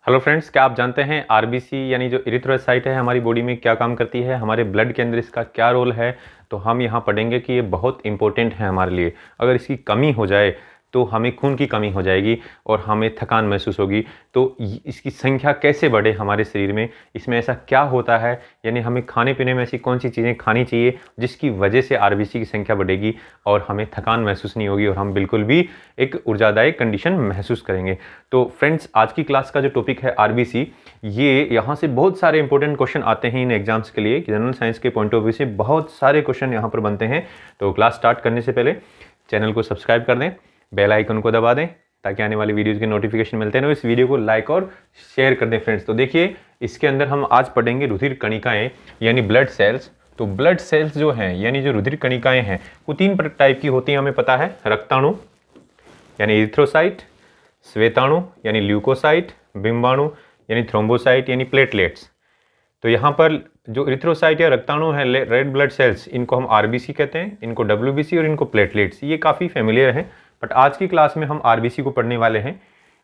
Hello friends, क्या आप जानते हैं आरबीसी यानी जो इरिथ्रोसाइट है हमारी बॉडी में क्या काम करती है, हमारे ब्लड के अंदर इसका क्या रोल है। तो हम यहाँ पढ़ेंगे कि ये बहुत इंपॉर्टेंट है हमारे लिए। अगर इसकी कमी हो जाए तो हमें खून की कमी हो जाएगी और हमें थकान महसूस होगी। तो इसकी संख्या कैसे बढ़े हमारे शरीर में, इसमें ऐसा क्या होता है, यानी हमें खाने पीने में ऐसी कौन सी चीज़ें खानी चाहिए जिसकी वजह से आरबीसी की संख्या बढ़ेगी और हमें थकान महसूस नहीं होगी और हम बिल्कुल भी एक ऊर्जादायक कंडीशन महसूस करेंगे। तो फ्रेंड्स, आज की क्लास का जो टॉपिक है आरबीसी, ये यहाँ से बहुत सारे इंपॉर्टेंट क्वेश्चन आते हैं इन एग्जाम्स के लिए। जनरल साइंस के पॉइंट ऑफ व्यू से बहुत सारे क्वेश्चन यहाँ पर बनते हैं। तो क्लास स्टार्ट करने से पहले चैनल को सब्सक्राइब कर दें, बेल आइकन को दबा दें ताकि आने वाली वीडियोज़ के नोटिफिकेशन मिलते हैं। इस वीडियो को लाइक और शेयर कर दें फ्रेंड्स। तो देखिए, इसके अंदर हम आज पढ़ेंगे रुधिर कणिकाएँ यानी ब्लड सेल्स। तो ब्लड सेल्स जो हैं यानी जो रुधिर कणिकाएँ हैं वो तीन टाइप की होती हैं, हमें पता है। रक्ताणु यानी इरिथ्रोसाइट, श्वेताणु यानी ल्यूकोसाइट, बिंबाणु यानी थ्रोम्बोसाइट यानी प्लेटलेट्स। तो यहाँ पर जो इरिथ्रोसाइट या रक्ताणु है, रेड ब्लड सेल्स, इनको हम आरबीसी कहते हैं, इनको डब्ल्यूबीसी और इनको प्लेटलेट्स। ये काफ़ी फेमिलियर हैं, बट आज की क्लास में हम आरबीसी को पढ़ने वाले हैं।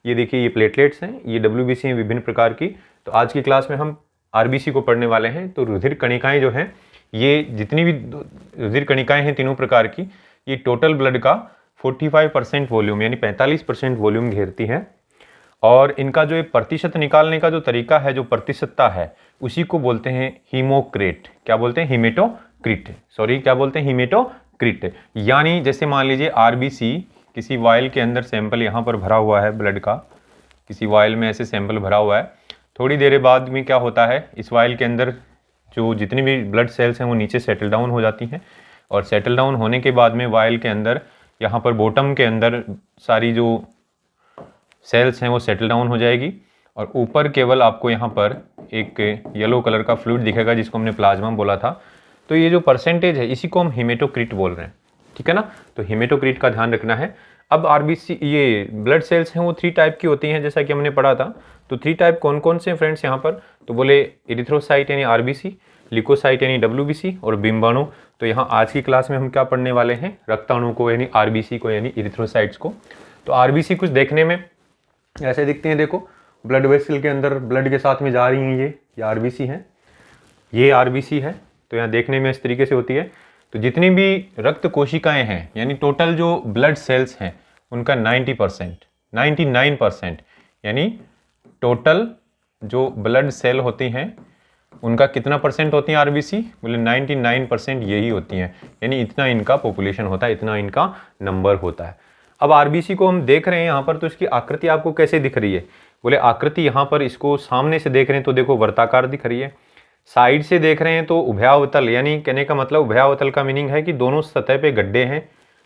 ये देखिए, ये प्लेटलेट्स हैं, ये डब्ल्यूबीसी हैं विभिन्न प्रकार की। तो आज की क्लास में हम आरबीसी को पढ़ने वाले हैं। तो रुधिर कणिकाएँ जो हैं, ये जितनी भी रुधिर कणिकाएँ हैं तीनों प्रकार की, ये टोटल ब्लड का 45% वॉल्यूम यानी 45% वॉल्यूम घेरती हैं। और इनका जो प्रतिशत निकालने का जो तरीका है, जो प्रतिशतता है, उसी को बोलते हैं हीमोक्रेट। क्या बोलते हैं? हीमेटोक्रिट। सॉरी, क्या बोलते हैं? हीमेटोक्रिट। यानी जैसे मान लीजिए आरबीसी किसी वायल के अंदर सैंपल यहाँ पर भरा हुआ है ब्लड का, किसी वायल में ऐसे सैंपल भरा हुआ है। थोड़ी देर बाद में क्या होता है, इस वायल के अंदर जो जितनी भी ब्लड सेल्स हैं वो नीचे सेटल डाउन हो जाती हैं। और सेटल डाउन होने के बाद में वायल के अंदर, यहाँ पर बॉटम के अंदर सारी जो सेल्स हैं वो सेटल डाउन हो जाएगी और ऊपर केवल आपको यहाँ पर एक येलो कलर का फ्लूइड दिखेगा जिसको हमने प्लाज्मा बोला था। तो ये जो परसेंटेज है इसी को हम हीमेटोक्रिट बोल रहे हैं, ठीक है ना। तो हीमेटोक्रिट का ध्यान रखना है। अब आरबीसी, ये ब्लड सेल्स हैं वो 3 टाइप की होती हैं जैसा कि हमने पढ़ा था। तो 3 टाइप कौन कौन से फ्रेंड्स यहाँ पर? तो बोले इरिथ्रोसाइट यानी आरबीसी, ल्यूकोसाइट यानी डब्ल्यूबीसी और बिंबाणु। तो यहाँ आज की क्लास में हम क्या पढ़ने वाले हैं? रक्ताणु को यानी आरबीसी को यानी इरिथ्रोसाइट्स को। तो आरबीसी कुछ देखने में ऐसे दिखते हैं, देखो ब्लड वेसल के अंदर ब्लड के साथ में जा रही हैं, ये आरबीसी हैं, ये आरबीसी है। तो यहाँ देखने में इस तरीके से होती है। तो जितनी भी रक्त कोशिकाएं हैं यानी टोटल जो ब्लड सेल्स हैं उनका 90%, 99% यानी टोटल जो ब्लड सेल होती हैं उनका कितना परसेंट होती हैं आरबीसी? बोले 99% यही होती हैं। यानी इतना इनका पॉपुलेशन होता है, इतना इनका नंबर होता है। अब आरबीसी को हम देख रहे हैं यहाँ पर, तो इसकी आकृति आपको कैसे दिख रही है? बोले आकृति यहाँ पर इसको सामने से देख रहे हैं तो देखो वर्ताकार दिख रही है, साइड से देख रहे हैं तो उभयावतल, यानी कहने का मतलब उभयावतल का मीनिंग है कि दोनों सतह पे गड्ढे हैं,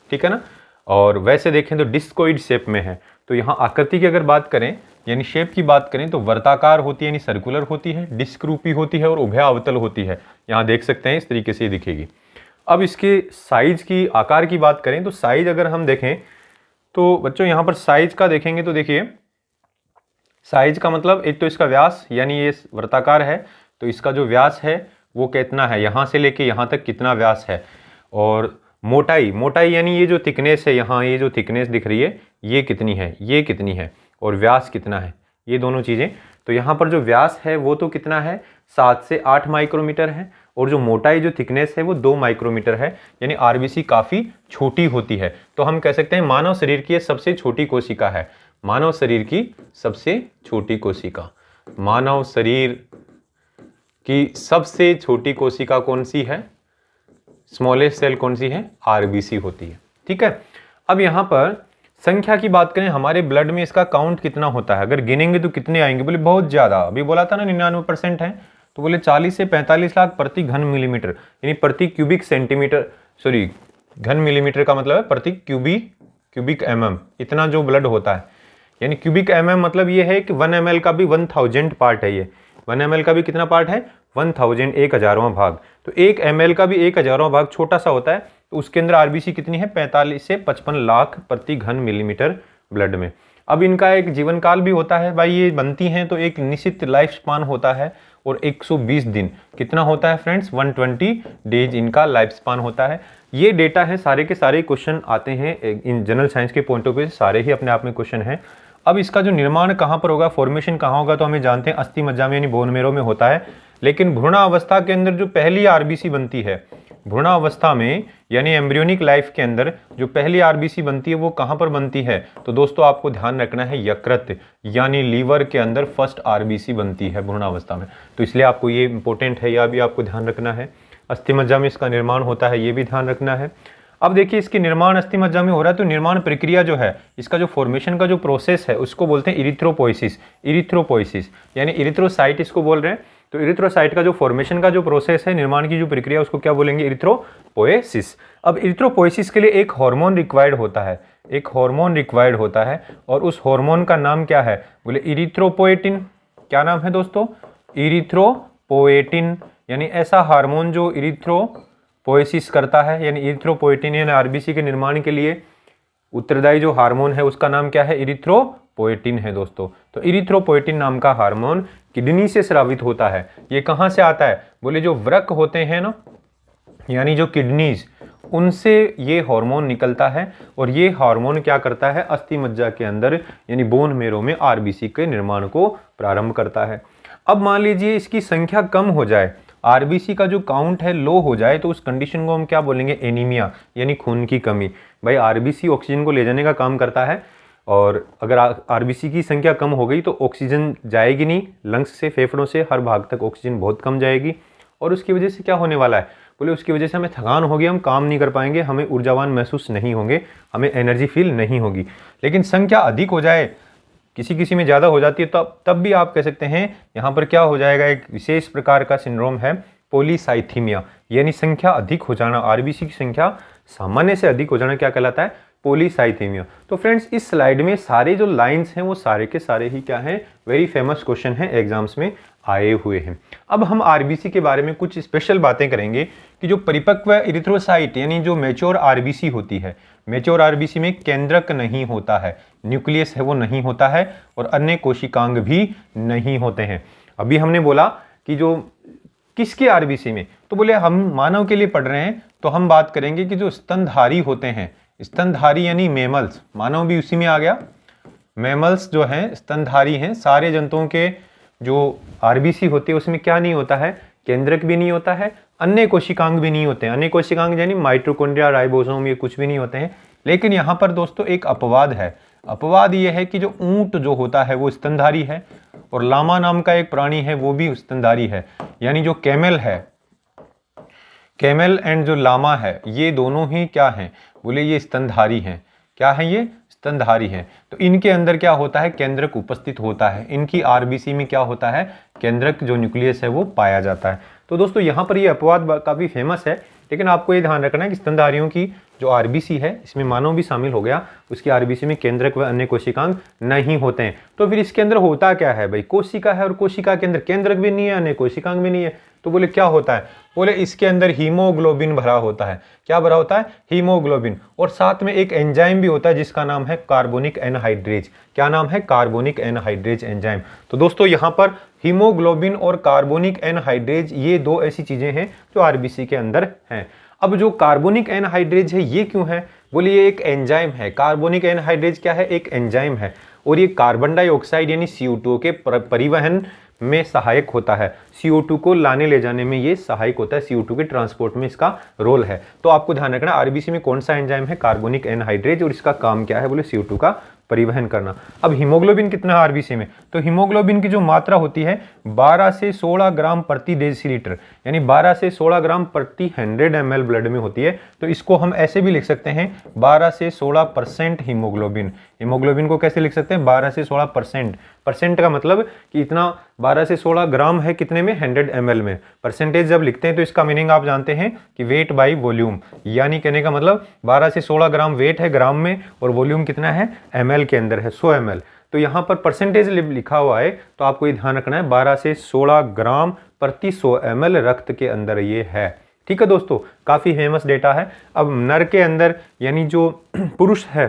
ठीक है ना। और वैसे देखें तो डिस्कोइड शेप में है। तो यहाँ आकृति की अगर बात करें यानी शेप की बात करें तो वर्ताकार होती है यानी सर्कुलर होती है, डिस्क रूपी होती है और उभयावतल होती है। यहाँ देख सकते हैं इस तरीके से दिखेगी। अब इसके साइज की, आकार की बात करें तो साइज अगर हम देखें तो बच्चों यहाँ पर साइज का देखेंगे तो देखिए, साइज का मतलब एक तो इसका व्यास, यानी ये वर्ताकार है तो इसका जो व्यास है वो कितना है, यहाँ से लेके यहाँ तक कितना व्यास है। और मोटाई, मोटाई यानी ये जो थिकनेस है, यहाँ ये जो थिकनेस दिख रही है ये कितनी है, ये कितनी है, और व्यास कितना है, ये दोनों चीज़ें। तो यहाँ पर जो व्यास है वो तो कितना है, 7 से 8 माइक्रोमीटर है, और जो मोटाई, जो थिकनेस है वो 2 माइक्रोमीटर है। यानी आरबीसी काफ़ी छोटी होती है। तो हम कह सकते हैं मानव शरीर की ये सबसे छोटी कोशिका है। मानव शरीर की सबसे छोटी कोशिका, मानव शरीर की सबसे छोटी कोशिका कौन सी है? स्मॉलेस्ट सेल कौन सी है? आरबीसी होती है, ठीक है। अब यहाँ पर संख्या की बात करें, हमारे ब्लड में इसका काउंट कितना होता है? अगर गिनेंगे तो कितने आएंगे? बोले बहुत ज़्यादा। अभी बोला था ना 99% है, तो बोले 40 से 45 लाख प्रति घन मिलीमीटर, यानी प्रति क्यूबिक सेंटीमीटर, सॉरी घन मिलीमीटर का मतलब है प्रति क्यूबिक एमएम, इतना जो ब्लड होता है। यानी क्यूबिक एमएम मतलब ये है कि 1 ml का भी 1000 पार्ट है। ये 1 ml का भी कितना पार्ट है? 1000, 1000वां भाग। तो 1 ml का भी 1000वां भाग छोटा सा होता है। तो उसके अंदर आरबीसी कितनी है? 45 से 55 लाख प्रति घन मिलीमीटर ब्लड में। अब इनका एक जीवन काल भी होता है भाई, ये बनती हैं तो एक निश्चित लाइफ स्पान होता है और 120 दिन कितना होता है फ्रेंड्स? 120 डेज इनका लाइफ स्पान होता है। ये डेटा है, सारे के सारे क्वेश्चन आते हैं इन जनरल साइंस के पॉइंट ऑफ व्यू से, सारे ही अपने आप में क्वेश्चन हैं। अब इसका जो निर्माण कहाँ पर होगा, फॉर्मेशन कहाँ होगा, तो हमें जानते हैं अस्थि मज्जा में यानी बोन मेरो में होता है। लेकिन भ्रूणावस्था के अंदर जो पहली आरबीसी बनती है, भ्रूणावस्था में यानी एम्ब्रियोनिक लाइफ के अंदर जो पहली आरबीसी बनती है वो कहाँ पर बनती है, तो दोस्तों आपको ध्यान रखना है यकृत यानी लीवर के अंदर फर्स्ट आरबीसी बनती है भ्रूणावस्था में। तो इसलिए आपको ये इंपॉर्टेंट है, यह भी आपको ध्यान रखना है। अस्थि मज्जा में इसका निर्माण होता है, ये भी ध्यान रखना है। अब देखिए इसकी निर्माण अस्थि मज्जा में हो रहा है, तो निर्माण प्रक्रिया जो है, इसका जो फॉर्मेशन का जो प्रोसेस है उसको बोलते हैं इरिथ्रोपोइसिस। इरिथ्रोपोइसिस यानी इरिथ्रोसाइट इसको बोल रहे हैं। तो इरिथ्रोसाइट का जो फॉर्मेशन का जो प्रोसेस है, निर्माण की जो प्रक्रिया, उसको क्या बोलेंगे, इरिथ्रोपोइसिस। अब इरिथ्रोपोइसिस के लिए एक हार्मोन रिक्वायर्ड होता है, एक हार्मोन रिक्वायर्ड होता है, और उस हार्मोन का नाम क्या है, बोले इरिथ्रोपोएटिन। क्या नाम है दोस्तों, इरिथ्रोपोएटिन। यानी ऐसा हार्मोन जो इरिथ्रोपोइसिस करता है, यानी इरिथ्रोपोएटिन यानी आरबीसी के निर्माण के लिए उत्तरदायी जो हार्मोन है उसका नाम क्या है, इरिथ्रोपोएटिन है दोस्तों। तो इरिथ्रोपोएटिन नाम का हार्मोन किडनी से स्रावित होता है। ये कहाँ से आता है, बोले जो वृक्क होते हैं ना, यानी जो किडनीज, उनसे ये हार्मोन निकलता है, और ये हार्मोन क्या करता है, अस्थि मज्जा के अंदर यानी बोन मेरो में आरबीसी के निर्माण को प्रारंभ करता है। अब मान लीजिए इसकी संख्या कम हो जाए, आरबीसी का जो काउंट है लो हो जाए, तो उस कंडीशन को हम क्या बोलेंगे, एनीमिया यानी खून की कमी। भाई आरबीसी ऑक्सीजन को ले जाने का काम करता है, और अगर आरबीसी की संख्या कम हो गई तो ऑक्सीजन जाएगी नहीं, लंग्स से फेफड़ों से हर भाग तक ऑक्सीजन बहुत कम जाएगी, और उसकी वजह से क्या होने वाला है, बोले उसकी वजह से हमें थकान होगी, हम काम नहीं कर पाएंगे, हमें ऊर्जावान महसूस नहीं होंगे, हमें एनर्जी फील नहीं होगी। लेकिन संख्या अधिक हो जाए, किसी किसी में ज़्यादा हो जाती है, तब भी आप कह सकते हैं यहाँ पर क्या हो जाएगा, एक विशेष प्रकार का सिंड्रोम है पॉलीसाइथीमिया, यानी संख्या अधिक हो जाना, आरबीसी की संख्या सामान्य से अधिक हो जाना क्या कहलाता है, पॉलीसाइथीमिया। तो फ्रेंड्स इस स्लाइड में सारे जो लाइंस हैं वो सारे के सारे ही क्या हैं, वेरी फेमस क्वेश्चन हैं, एग्जाम्स में आए हुए हैं। अब हम आरबीसी के बारे में कुछ स्पेशल बातें करेंगे कि जो परिपक्व इरिथ्रोसाइट यानी जो मैच्योर आरबीसी होती है, मैच्योर आरबीसी में केंद्रक नहीं होता है, न्यूक्लियस है वो नहीं होता है, और अन्य कोशिकांग भी नहीं होते हैं। अभी हमने बोला कि जो किसके आरबीसी में, तो बोले हम मानव के लिए पढ़ रहे हैं, तो हम बात करेंगे कि जो स्तनधारी होते हैं, स्तनधारी यानी मेमल्स, मानव भी उसी में आ गया, मेमल्स जो हैं स्तनधारी हैं, सारे जंतुओं के जो आरबीसी होती है उसमें क्या नहीं होता है, केंद्रक भी नहीं होता है, अन्य कोशिकांग भी नहीं होते हैं। अन्य कोशिकांग यानी माइटोकॉन्ड्रिया, राइबोसोम, ये कुछ भी नहीं होते हैं। लेकिन यहाँ पर दोस्तों एक अपवाद है, अपवाद ये है कि जो ऊंट जो होता है वो स्तनधारी है, और लामा नाम का एक प्राणी है वो भी स्तनधारी है, यानी जो कैमल है, कैमल एंड जो लामा है, ये दोनों ही क्या हैं, बोले ये स्तनधारी हैं। क्या है, ये स्तनधारी हैं। तो इनके अंदर क्या होता है, केंद्रक उपस्थित होता है, इनकी आरबीसी में क्या होता है, केंद्रक जो न्यूक्लियस है वो पाया जाता है। तो दोस्तों यहाँ पर ये अपवाद काफ़ी फेमस है, लेकिन आपको ये ध्यान रखना है कि स्तनधारियों की जो आरबीसी है, इसमें मानव भी शामिल हो गया, उसकी आरबीसी में केंद्रक व अन्य कोशिकांग नहीं होते हैं। तो फिर इसके अंदर होता क्या है, भाई कोशिका है, और कोशिका के अंदर केंद्रक भी नहीं है, अन्य कोशिकांग भी नहीं है, तो बोले क्या होता है, बोले इसके अंदर हीमोग्लोबिन भरा होता है। क्या भरा होता है, हीमोग्लोबिन, और साथ में एक एंजाइम भी होता है जिसका नाम है कार्बोनिक एनहाइड्रेज। क्या नाम है, कार्बोनिक एनहाइड्रेज एंजाइम। तो दोस्तों यहाँ पर हीमोग्लोबिन और कार्बोनिक एनहाइड्रेज ये दो ऐसी चीजें हैं जो आरबीसी के अंदर हैं। अब जो कार्बोनिक एनहाइड्रेज है ये क्यों है, बोले ये एक एंजाइम है। कार्बोनिक एनहाइड्रेज क्या है, एक एंजाइम है, और ये कार्बन डाइऑक्साइड यानी CO2 के परिवहन में सहायक होता है, CO2 को लाने ले जाने में ये सहायक होता है, CO2 के ट्रांसपोर्ट में इसका रोल है। तो आपको ध्यान रखना आरबीसी में कौन सा एंजाइम है, कार्बोनिक एनहाइड्रेज, और इसका काम क्या है, बोले CO2 का परिवहन करना। अब हीमोग्लोबिन कितना है आरबीसी में, तो हीमोग्लोबिन की जो मात्रा होती है 12 से 16 ग्राम प्रति डेसीलीटर, यानी 12 से 16 ग्राम प्रति 100 ml ब्लड में होती है। तो इसको हम ऐसे भी लिख सकते हैं 12 से 16% हीमोग्लोबिन। हीमोग्लोबिन को कैसे लिख सकते हैं, 12 से 16%। परसेंट का मतलब कि इतना 12 से 16 ग्राम है कितने में, 100 ml में। परसेंटेज जब लिखते हैं तो इसका मीनिंग आप जानते हैं कि वेट बाई वॉल्यूम, यानी कहने का मतलब 12 से 16 ग्राम वेट है ग्राम में, और वॉल्यूम कितना है, ml के अंदर है, 100 ml। तो यहाँ पर परसेंटेज लिखा हुआ है, तो आपको ये ध्यान रखना है 12 से 16 ग्राम प्रति 100 ml रक्त के अंदर ये है। ठीक है दोस्तों, काफी फेमस डेटा है। अब नर के अंदर यानी जो पुरुष है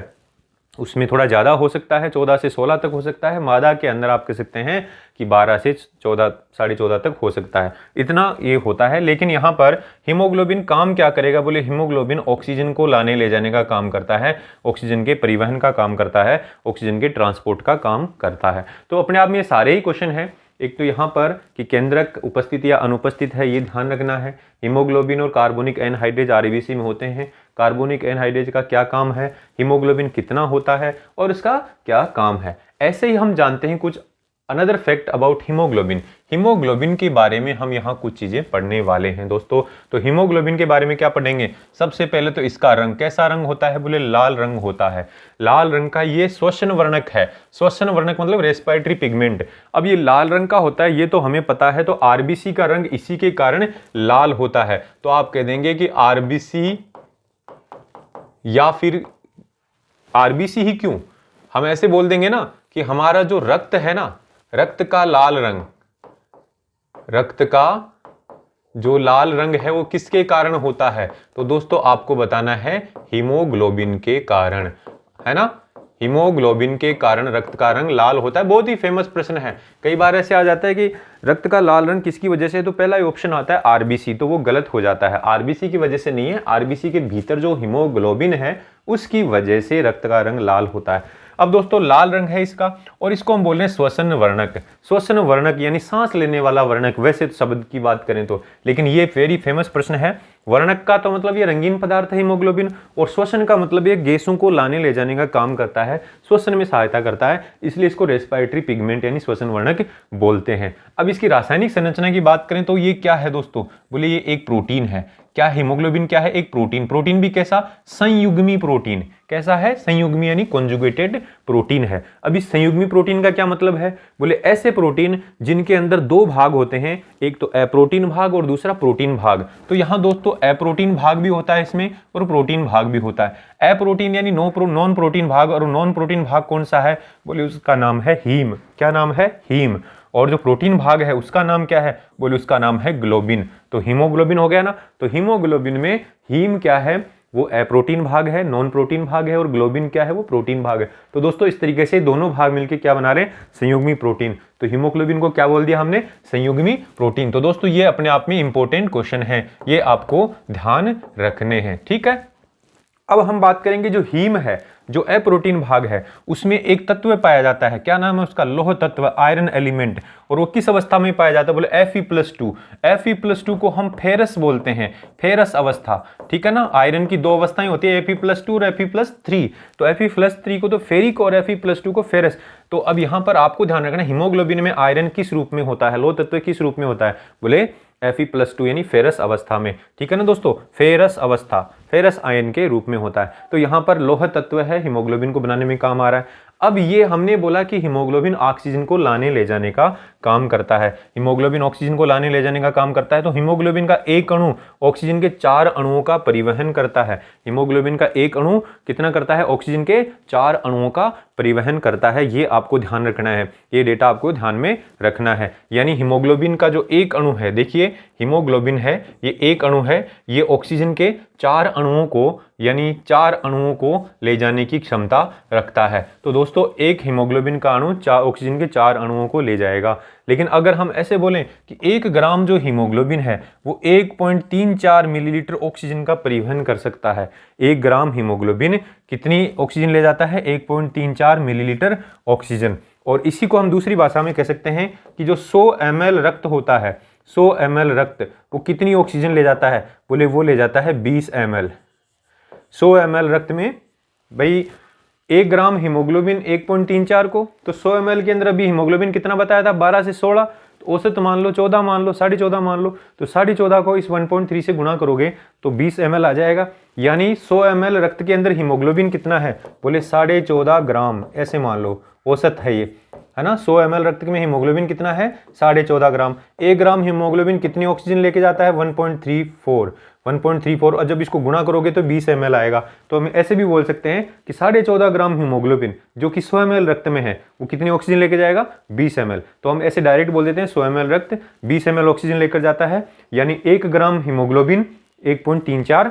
उसमें थोड़ा ज़्यादा हो सकता है, 14 से 16 तक हो सकता है। मादा के अंदर आप कह सकते हैं कि 12 से 14, 14.5 तक हो सकता है, इतना ये होता है। लेकिन यहाँ पर हीमोग्लोबिन काम क्या करेगा बोले, हीमोग्लोबिन ऑक्सीजन को लाने ले जाने का काम करता है, ऑक्सीजन के परिवहन का काम करता है, ऑक्सीजन के ट्रांसपोर्ट का काम करता है। तो अपने आप में ये सारे ही क्वेश्चन हैं। एक तो यहाँ पर कि केंद्रक उपस्थित या अनुपस्थित है, ये ध्यान रखना है। हीमोग्लोबिन और कार्बोनिक एनहाइड्रेज आरबीसी में होते हैं। कार्बोनिक एनहाइड्रेज का क्या काम है, हीमोग्लोबिन कितना होता है और इसका क्या काम है। ऐसे ही हम जानते हैं कुछ another fact about haemoglobin. Haemoglobin के बारे में हम यहाँ कुछ चीजें पढ़ने वाले हैं दोस्तों। तो हीमोग्लोबिन के बारे में क्या पढ़ेंगे, सबसे पहले तो इसका रंग कैसा रंग होता है बोले, लाल रंग होता है। लाल रंग का ये श्वसन वर्णक है। श्वसन वर्णक मतलब रेस्पिरेटरी पिगमेंट। अब ये लाल रंग का होता है, ये तो हमें पता है। तो आरबीसी का रंग इसी के कारण लाल होता है। तो आप कह देंगे कि आरबीसी, या फिर आरबीसी ही क्यों, हम ऐसे बोल देंगे ना कि हमारा जो रक्त है ना, रक्त का लाल रंग, रक्त का जो लाल रंग है वो किसके कारण होता है। तो दोस्तों आपको बताना है हीमोग्लोबिन के कारण, है ना। हीमोग्लोबिन के कारण रक्त का रंग लाल होता है। बहुत ही फेमस प्रश्न है, कई बार ऐसे आ जाता है कि रक्त का लाल रंग किसकी वजह से, तो पहला ऑप्शन आता है आरबीसी, तो वो गलत हो जाता है। आरबीसी की वजह से नहीं है, आरबीसी के भीतर जो हीमोग्लोबिन है उसकी वजह से रक्त का रंग लाल होता है। अब दोस्तों लाल रंग है इसका, और इसको हम बोल रहे हैं श्वसन वर्णक। श्वसन वर्णक यानी सांस लेने वाला वर्णक, वैसे तो शब्द की बात करें तो, लेकिन ये वेरी फेमस प्रश्न है। वर्णक का तो मतलब ये रंगीन पदार्थ है हीमोग्लोबिन, और श्वसन का मतलब ये गैसों को लाने ले जाने का काम करता है, श्वसन में सहायता करता है, इसलिए इसको रेस्पिरेटरी पिगमेंट यानी श्वसन वर्णक बोलते हैं। अब इसकी रासायनिक संरचना की बात करें तो ये क्या है दोस्तों, बोले ये एक प्रोटीन है। क्या हीमोग्लोबिन क्या है, एक प्रोटीन। प्रोटीन भी कैसा, संयुग्मी प्रोटीन। कैसा है, संयुग्मी यानी कॉन्जुगेटेड प्रोटीन है। अब इस संयुग्मी प्रोटीन का क्या मतलब है, बोले ऐसे प्रोटीन जिनके अंदर दो भाग होते हैं, एक तो अप्रोटीन भाग और दूसरा प्रोटीन भाग। तो यहाँ दोस्तों अप्रोटीन भाग भी होता है इसमें और प्रोटीन भाग भी होता है। अप्रोटीन यानी नॉन प्रोटीन भाग, और नॉन प्रोटीन भाग कौन सा है, बोले उसका नाम है हीम। क्या नाम है, हीम। और जो प्रोटीन भाग है उसका नाम क्या है, बोले उसका नाम है ग्लोबिन। तो हीमोग्लोबिन हो गया ना। तो हीमोग्लोबिन में हीम क्या है, वो अप्रोटीन भाग है, नॉन प्रोटीन भाग है, और ग्लोबिन क्या है, वो प्रोटीन भाग है। तो दोस्तों इस तरीके से दोनों भाग मिलकर क्या बना रहे हैं, संयुग्मी प्रोटीन। तो हीमोग्लोबिन को क्या बोल दिया हमने, संयुग्मी प्रोटीन। तो दोस्तों ये अपने आप में इंपॉर्टेंट क्वेश्चन है, ये आपको ध्यान रखने हैं, ठीक है। अब हम बात करेंगे जो हीम है, जो अप्रोटीन भाग है, उसमें एक तत्व पाया जाता है, क्या नाम है उसका, लौह तत्व, आयरन एलिमेंट। और वो किस अवस्था में पाया जाता है, बोले Fe+2। Fe+2 को हम फेरस बोलते हैं, फेरस अवस्था, ठीक है ना। आयरन की दो अवस्थाएं होती है, Fe+2 और Fe+3। तो Fe+3 को तो फेरिक और Fe+2 को फेरस। तो अब यहां पर आपको ध्यान रखना, हीमोग्लोबिन में आयरन किस रूप में होता है, लौह तत्व किस रूप में होता है, बोले Fe+2 यानी फेरस अवस्था में, ठीक है ना दोस्तों। फेरस अवस्था, फेरस आयन के रूप में होता है। तो यहां पर लौह तत्व है, हीमोग्लोबिन को बनाने में काम आ रहा है। अब ये हमने बोला कि हीमोग्लोबिन ऑक्सीजन को लाने ले जाने का काम करता है। हीमोग्लोबिन ऑक्सीजन को लाने ले जाने का काम करता है। तो हीमोग्लोबिन का एक अणु ऑक्सीजन के 4 अणुओं का परिवहन करता है। हीमोग्लोबिन का एक अणु कितना करता है, ऑक्सीजन के 4 अणुओं का परिवहन करता है। ये आपको ध्यान रखना है, ये डेटा आपको ध्यान में रखना है। यानी हीमोग्लोबिन का जो एक अणु है, देखिए हीमोग्लोबिन है, ये एक अणु है, ये ऑक्सीजन के 4 अणुओं को, यानी 4 अणुओं को ले जाने की क्षमता रखता है। तो दोस्तों एक हीमोग्लोबिन का अणु ऑक्सीजन के 4 अणुओं को ले जाएगा। लेकिन अगर हम ऐसे बोलें कि 1 ग्राम जो हीमोग्लोबिन है वो 1.34 मिलीलीटर ऑक्सीजन का परिवहन कर सकता है। 1 ग्राम हीमोग्लोबिन कितनी ऑक्सीजन ले जाता है, 1.34 मिलीलीटर ऑक्सीजन। और इसी को हम दूसरी भाषा में कह सकते हैं कि जो 100 ml रक्त होता है, 100 ml रक्त, वो कितनी ऑक्सीजन ले जाता है, बोले वो ले जाता है 20 ml। 100 ml रक्त में भाई 1 ग्राम हीमोग्लोबिन 1.34 को, तो 100 ml के अंदर अभी हीमोग्लोबिन कितना बताया था, 12 से 16, तो औसत मान लो 14 मान लो, 14.5 मान लो। तो 14.5 को इस 1.3 से गुणा करोगे तो 20 ml आ जाएगा। यानी 100 ml रक्त के अंदर हीमोग्लोबिन कितना है, बोले 14.5 ग्राम, ऐसे मान लो, औसत है ये, है ना। 100 ml रक्त में हीमोग्लोबिन कितना है, 14.5 ग्राम। 1 ग्राम हीमोग्लोबिन कितनी ऑक्सीजन लेके जाता है, 1.34, और जब इसको गुणा करोगे तो 20 ml आएगा। तो हम ऐसे भी बोल सकते हैं कि 14.5 ग्राम हीमोग्लोबिन जो कि 100 ml रक्त में है, वो कितनी ऑक्सीजन लेके जाएगा, 20 ml। तो हम ऐसे डायरेक्ट बोल देते हैं 100 ml रक्त 20 ml ऑक्सीजन लेकर जाता है। यानी 1 ग्राम हीमोग्लोबिन 1.34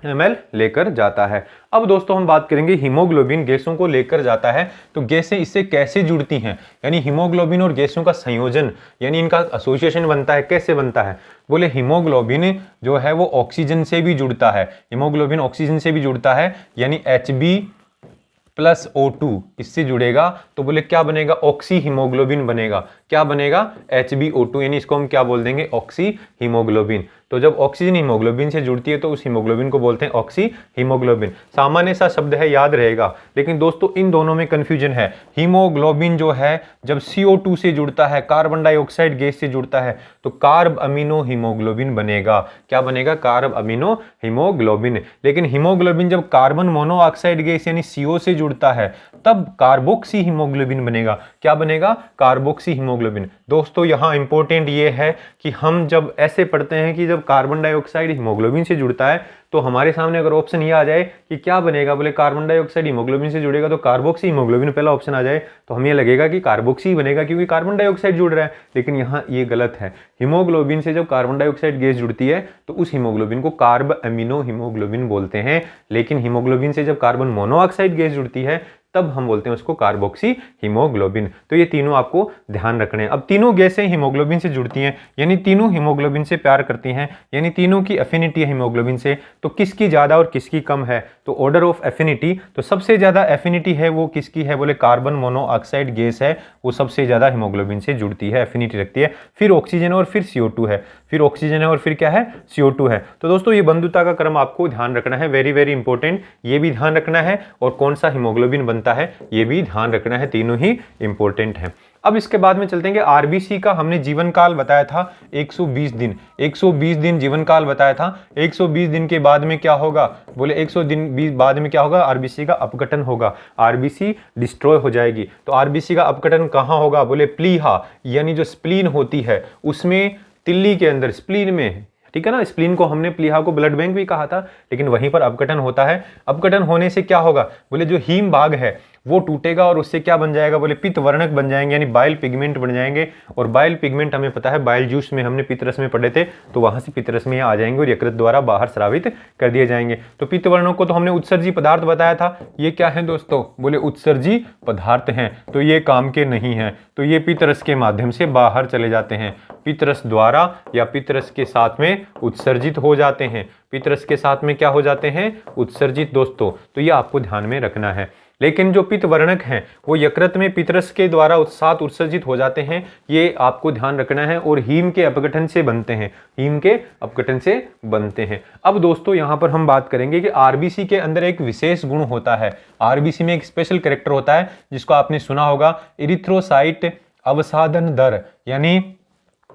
ml लेकर जाता है। अब दोस्तों हम बात करेंगे हीमोग्लोबिन गैसों को लेकर जाता है तो गैसें इससे कैसे जुड़ती हैं, यानी हीमोग्लोबिन और गैसों का संयोजन यानी इनका एसोसिएशन बनता है, कैसे बनता है। बोले हीमोग्लोबिन जो है वो ऑक्सीजन से भी जुड़ता है, हीमोग्लोबिन ऑक्सीजन से भी जुड़ता है यानी Hb+O2 इससे जुड़ेगा तो बोले क्या बनेगा, ऑक्सी हीमोग्लोबिन बनेगा। क्या बनेगा, HbO2 यानी इसको हम क्या बोल देंगे, ऑक्सी हीमोग्लोबिन। तो जब ऑक्सीजन हीमोग्लोबिन से जुड़ती है तो उस हीमोग्लोबिन को बोलते हैं ऑक्सी हीमोग्लोबिन। सामान्य सा शब्द है, याद रहेगा, लेकिन दोस्तों इन दोनों में कंफ्यूजन है। हीमोग्लोबिन जो है जब CO2 से जुड़ता है, कार्बन डाइऑक्साइड गैस से जुड़ता है तो कार्ब अमीनो हीमोग्लोबिन बनेगा। क्या बनेगा, कार्ब अमीनो हीमोग्लोबिन। लेकिन हीमोग्लोबिन जब कार्बन मोनोऑक्साइड गैस यानी CO से जुड़ता है तब कार्बोक्सी हीमोग्लोबिन बनेगा। क्या बनेगा, कार्बोक्सी हीमोग्लोबिन। दोस्तों यहाँ इंपॉर्टेंट ये है कि हम जब ऐसे पढ़ते हैं कि जब कार्बन डाइऑक्साइड हीमोग्लोबिन से जुड़ता है तो हमारे सामने अगर ऑप्शन ये आ जाए कि क्या बनेगा, बोले कार्बन डाइऑक्साइड हीमोग्लोबिन से जुड़ेगा तो कार्बोक्सी हीमोग्लोबिन पहला ऑप्शन आ जाए तो हमें लगेगा कि कार्बोक्सी बनेगा क्योंकि कार्बन डाइऑक्साइड जुड़ रहा है। लेकिन यहाँ ये गलत है। हीमोग्लोबिन से जब कार्बन डाइऑक्साइड गैस जुड़ती है तो उस हीमोग्लोबिन को कार्ब अमीनो हीमोग्लोबिन बोलते हैं। लेकिन हीमोग्लोबिन से जब कार्बन मोनोऑक्साइड गैस जुड़ती है तब हम बोलते हैं उसको कार्बोक्सी हीमोग्लोबिन। तो ये तीनों आपको ध्यान रखने हैं। अब तीनों गैसें हीमोग्लोबिन से जुड़ती हैं यानी तीनों हीमोग्लोबिन से प्यार करती हैं, यानी तीनों की एफिनिटी है हीमोग्लोबिन से। तो किसकी ज़्यादा और किसकी कम है, तो ऑर्डर ऑफ एफिनिटी, तो सबसे ज़्यादा एफिनिटी है वो किसकी है, बोले कार्बन मोनोऑक्साइड गैस है, वो सबसे ज़्यादा हीमोग्लोबिन से जुड़ती है, एफिनिटी रखती है। फिर ऑक्सीजन और फिर CO2 है, फिर ऑक्सीजन है और फिर क्या है, CO2 है। तो दोस्तों ये बंधुता का क्रम आपको ध्यान रखना है, वेरी वेरी इंपॉर्टेंट, ये भी ध्यान रखना है। और कौन सा हीमोग्लोबिन बनता है ये भी ध्यान रखना है, तीनों ही इंपॉर्टेंट है। अब इसके बाद में चलते हैं कि आरबीसी का हमने जीवन काल बताया था 120 दिन, 120 दिन जीवन काल बताया था। 120 दिन के बाद में क्या होगा, बोले 100 दिन बाद में क्या होगा, आरबीसी का अपघटन होगा, आरबीसी डिस्ट्रॉय हो जाएगी। तो आरबीसी का अपघटन कहाँ होगा, बोले प्लीहा यानी जो स्प्लीन होती है उसमें, तिल्ली के अंदर स्प्लीन में, ठीक है ना। स्प्लीन को हमने प्लीहा को ब्लड बैंक भी कहा था, लेकिन वहीं पर अपघटन होता है। अपघटन होने से क्या होगा, बोले जो हीम भाग है वो टूटेगा और उससे क्या बन जाएगा, बोले पित्त वर्णक बन जाएंगे यानी बाइल पिगमेंट बन जाएंगे। और बाइल पिगमेंट हमें पता है बाइल जूस में हमने पित्तरस में पढ़े थे, तो वहां से पित्तरस में आ जाएंगे और यकृत द्वारा बाहर स्रावित कर दिए जाएंगे। तो पित्त वर्णक को तो हमने उत्सर्जी पदार्थ बताया था। ये क्या है दोस्तों, बोले उत्सर्जी पदार्थ हैं, तो ये काम के नहीं है, तो ये पित्तरस के माध्यम से बाहर चले जाते हैं, पित्तरस द्वारा या पित्तरस के साथ में उत्सर्जित हो जाते हैं, पित्तरस के साथ में क्या हो जाते हैं, उत्सर्जित दोस्तों। तो ये आपको ध्यान में रखना है। लेकिन जो पित्त वर्णक हैं वो यकृत में पित्तरस के द्वारा साथ उत्सर्जित हो जाते हैं, ये आपको ध्यान रखना है, और हीम के अपघटन से बनते हैं, हीम के अपघटन से बनते हैं। अब दोस्तों यहाँ पर हम बात करेंगे कि आरबीसी के अंदर एक विशेष गुण होता है, आरबीसी में एक स्पेशल कैरेक्टर होता है जिसको आपने सुना होगा, इरिथ्रोसाइट अवसादन दर, यानी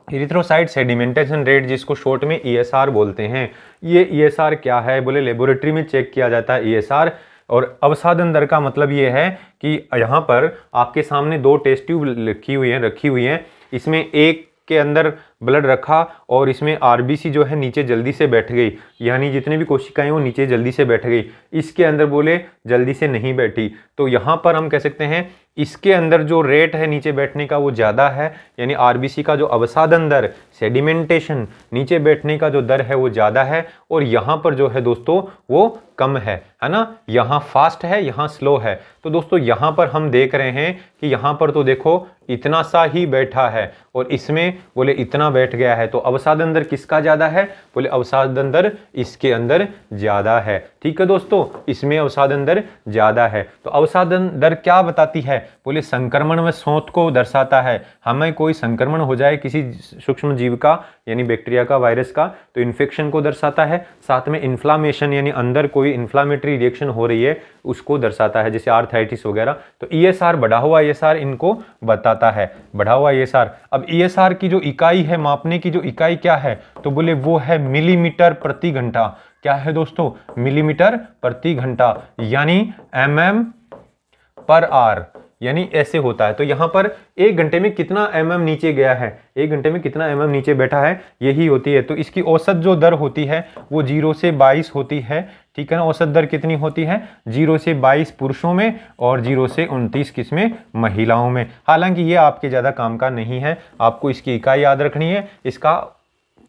इरिथ्रोसाइट सेडिमेंटेशन रेट, जिसको शॉर्ट में ESR बोलते हैं। ये ESR क्या है, बोले लेबोरेटरी में चेक किया जाता है ESR। और अवसादन दर का मतलब ये है कि यहाँ पर आपके सामने 2 टेस्ट ट्यूब रखी हुई हैं, इसमें एक के अंदर ब्लड रखा और इसमें आरबीसी जो है नीचे जल्दी से बैठ गई, यानी जितने भी कोशिकाएं वो नीचे जल्दी से बैठ गई, इसके अंदर बोले जल्दी से नहीं बैठी। तो यहाँ पर हम कह सकते हैं इसके अंदर जो रेट है नीचे बैठने का वो ज़्यादा है, यानी आरबीसी का जो अवसादन दर, सेडिमेंटेशन, नीचे बैठने का जो दर है वो ज़्यादा है, और यहाँ पर जो है दोस्तों वो कम है ना। यहाँ फास्ट है, यहाँ स्लो है। तो दोस्तों यहाँ पर हम देख रहे हैं कि यहाँ पर तो देखो इतना सा ही बैठा है और इसमें बोले इतना बैठ गया है, तो अवसादन दर किसका ज़्यादा है, बोले अवसादन दर इसके अंदर ज़्यादा है। ठीक है दोस्तों, इसमें अवसादन दर ज़्यादा है। तो अवसादन दर क्या बताती है, बोले संक्रमण में सोच को दर्शाता है। हमें कोई संक्रमण हो जाए किसी सूक्ष्म जीव का, यानी बैक्टीरिया का, वायरस का, तो इन्फेक्शन को दर्शाता है। साथ में इन्फ्लामेशन यानी अंदर कोई इन्फ्लामेटरी रिएक्शन हो रही है उसको दर्शाता है, जैसे आर्थराइटिस वगैरह। तो ESR, बढ़ा हुआ ESR इनको बताता है, बढ़ा हुआ ESR। अब ESR की जो इकाई है, मापने की जो इकाई क्या है, तो बोले वो है मिलीमीटर प्रति घंटा। क्या है दोस्तों, मिलीमीटर प्रति घंटा, यानी mm/h, यानी ऐसे होता है। तो यहाँ पर 1 घंटे में कितना mm नीचे गया है, 1 घंटे में कितना mm नीचे बैठा है, यही होती है। तो इसकी औसत जो दर होती है वो 0 से 22 होती है। ठीक है ना, औसत दर कितनी होती है, 0 से 22 पुरुषों में और 0 से 29 किसमें, महिलाओं में। हालांकि ये आपके ज़्यादा काम का नहीं है, आपको इसकी इकाई याद रखनी है, इसका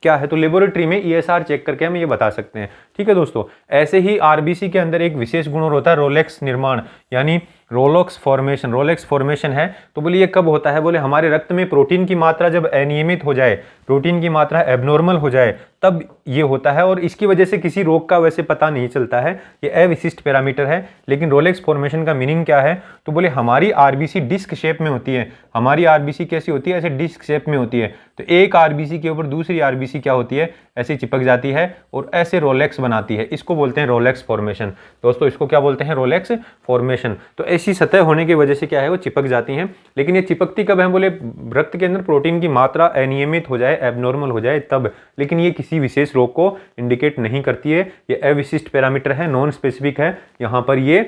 क्या है, तो लेबोरेटरी में ESR चेक करके हम ये बता सकते हैं। ठीक है दोस्तों, ऐसे ही आरबीसी के अंदर एक विशेष गुण और होता है रोलेक्स निर्माण, यानी रोलेक्स फॉर्मेशन। रोलेक्स फॉर्मेशन है तो बोले ये कब होता है, बोले हमारे रक्त में प्रोटीन की मात्रा जब अनियमित हो जाए, प्रोटीन की मात्रा एबनॉर्मल हो जाए, तब ये होता है। और इसकी वजह से किसी रोग का वैसे पता नहीं चलता है, ये अविशिष्ट पैरामीटर है। लेकिन रोलेक्स फॉर्मेशन का मीनिंग क्या है, तो बोले हमारी आरबीसी डिस्क शेप में होती है। हमारी आरबीसी कैसी होती है, ऐसे डिस्क शेप में होती है। तो एक आरबीसी के ऊपर दूसरी आरबीसी क्या होती है, ऐसे चिपक जाती है और ऐसे रोलेक्स बनाती है। इसको बोलते हैं रोलेक्स फॉर्मेशन। दोस्तों इसको क्या बोलते हैं, रोलेक्स फॉर्मेशन। तो ऐसी सतह होने की वजह से क्या है, वो चिपक जाती हैं। लेकिन ये चिपकती कब है, बोले रक्त के अंदर प्रोटीन की मात्रा अनियमित हो जाए, एबनॉर्मल हो जाए तब। लेकिन ये किसी विशेष रोग को इंडिकेट नहीं करती है, ये अविशिष्ट पैरामीटर है, नॉन स्पेसिफिक है। यहाँ पर ये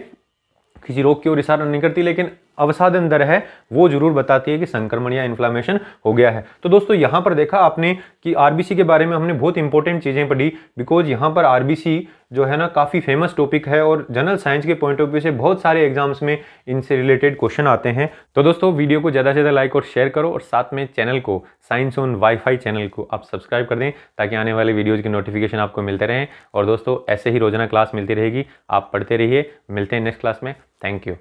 किसी रोग की ओर इशारा नहीं करती, लेकिन अवसादन दर है वो जरूर बताती है कि संक्रमण या इन्फ्लामेशन हो गया है। तो दोस्तों यहाँ पर देखा आपने कि आरबीसी के बारे में हमने बहुत इंपॉर्टेंट चीजें पढ़ी, बिकॉज यहाँ पर आरबीसी जो है ना काफी फेमस टॉपिक है और जनरल साइंस के पॉइंट ऑफ व्यू से बहुत सारे एग्जाम्स में इनसे रिलेटेड क्वेश्चन आते हैं। तो दोस्तों वीडियो को ज्यादा से ज्यादा लाइक और शेयर करो, और साथ में चैनल को, साइंस ऑन वाईफाई चैनल को आप सब्सक्राइब कर दें, ताकि आने वाले वीडियोज की नोटिफिकेशन आपको मिलते रहें। और दोस्तों ऐसे ही रोजाना क्लास मिलती रहेगी, आप पढ़ते रहिए। मिलते हैं नेक्स्ट क्लास में। Thank you.